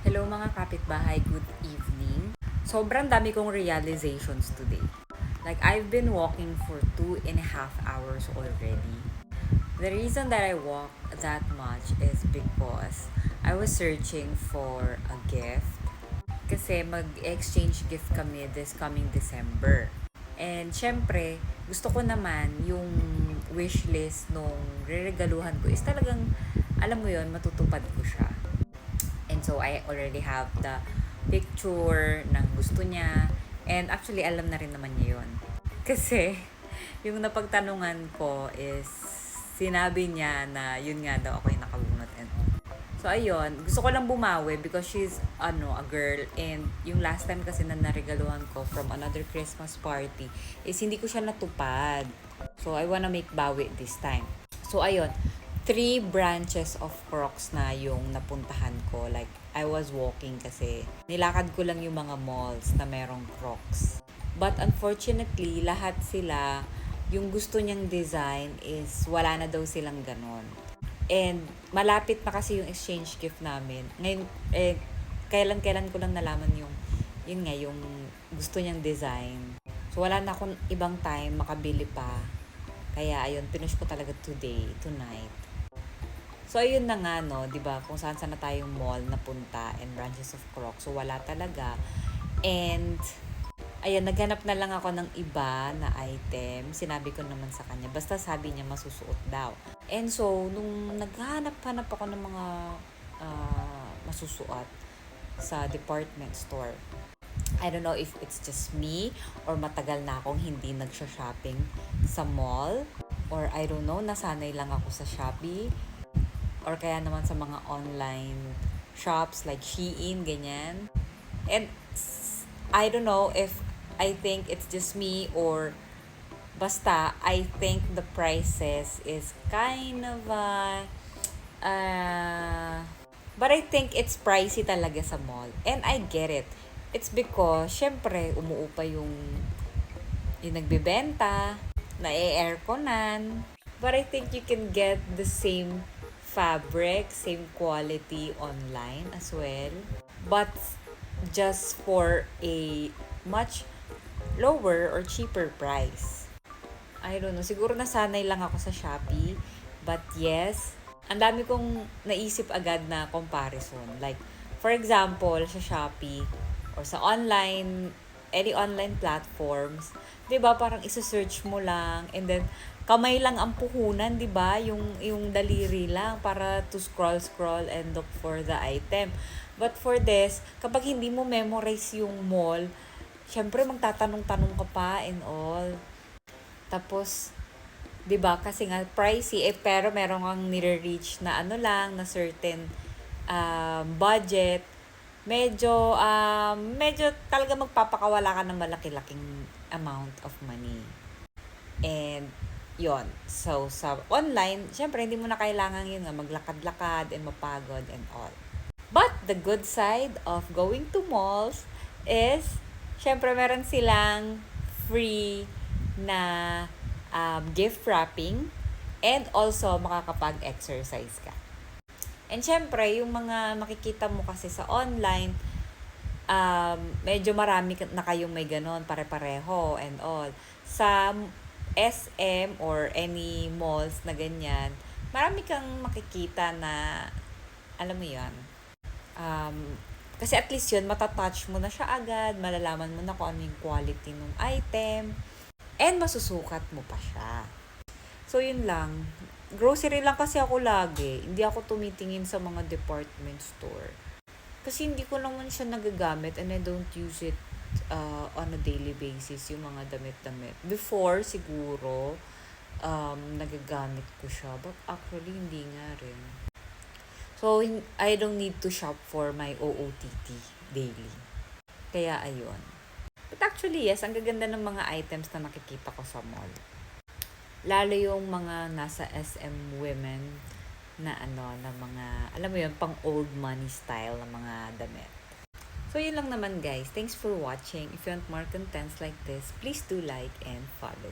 Hello mga kapitbahay, good evening. Sobrang dami kong realizations today. Like, I've been walking for 2.5 hours already. The reason that I walk that much is because I was searching for a gift. Kasi mag-exchange gift kami this coming December. And syempre, gusto ko naman yung wish list nung reregaluhan ko is talagang, alam mo yon, matutupad ko siya. And so, I already have the picture ng gusto niya. And actually, alam na rin naman niya yun. Kasi, yung napagtanungan ko is, sinabi niya na yun nga daw ako yung nakabunot and all. So, ayun. Gusto ko lang bumawi because she's, a girl. And yung last time kasi na naregaluhan ko from another Christmas party is hindi ko siya natupad. So, I wanna make bawi this time. So, ayun. 3 branches of Crocs na yung napuntahan ko. Like, I was walking kasi nilakad ko lang yung mga malls na merong Crocs. But unfortunately, lahat sila, yung gusto niyang design is wala na daw silang ganon. And malapit na kasi yung exchange gift namin. Ngayon, kailan-kailan ko lang nalaman yun nga, yung gusto niyang design. So, wala na akong ibang time makabili pa. Kaya, ayun, pinush ko talaga tonight. So, ayun na nga, no, di ba kung saan na tayong mall napunta and branches of Crocs. So, wala talaga. And, ayan, naghanap na lang ako ng iba na item. Sinabi ko naman sa kanya. Basta sabi niya masusuot daw. And so, nung naghanap-hanap ako ng mga masusuot sa department store, I don't know if it's just me or matagal na akong hindi nagsha-shopping sa mall. Or I don't know, nasanay lang ako sa Shopee. Or kaya naman sa mga online shops like Shein, ganyan. And I don't know if I think it's just me or basta I think the prices is kind of but I think it's pricey talaga sa mall. And I get it. It's because, syempre, umuupa yung nagbebenta, na-airconan. But I think you can get the same fabric, same quality online as well. But just for a much lower or cheaper price. I don't know, siguro nasanay lang ako sa Shopee. But yes, ang dami kong naisip agad na comparison. Like, for example, sa Shopee or sa any online platforms, 'di ba, parang isa-search mo lang and then kamay lang ang puhunan, 'di ba? Yung daliri lang para to scroll and look for the item. But for this, kapag hindi mo memorize yung mall, syempre magtatanong-tanong ka pa and all. Tapos, 'di ba? Kasi nga pricey pero meron kang nire-reach na na certain budget. Medyo talaga magpapakawala ka ng malaki-laking amount of money. And yon. So, sa online, syempre, hindi mo na kailangan yun nga, maglakad-lakad and mapagod and all. But, the good side of going to malls is, syempre, meron silang free na gift wrapping and also makakapag-exercise ka. And syempre, yung mga makikita mo kasi sa online, medyo marami na kayong may ganon, pare-pareho and all. Sa SM or any malls na ganyan, marami kang makikita na, alam mo yan, kasi at least yun, matatouch mo na siya agad, malalaman mo na kung ano yung quality ng item, and masusukat mo pa siya. So, yun lang. Grocery lang kasi ako lagi. Hindi ako tumitingin sa mga department store. Kasi hindi ko naman siya nagagamit and I don't use it on a daily basis, yung mga damit-damit. Before, siguro, nagagamit ko siya. But actually, hindi nga rin. So, I don't need to shop for my OOTD daily. Kaya, ayun. But actually, yes, ang gaganda ng mga items na nakikita ko sa mall. Lalo yung mga nasa SM women na na mga, alam mo yun, pang old money style na mga damit. So, yun lang naman guys. Thanks for watching. If you want more contents like this, please do like and follow.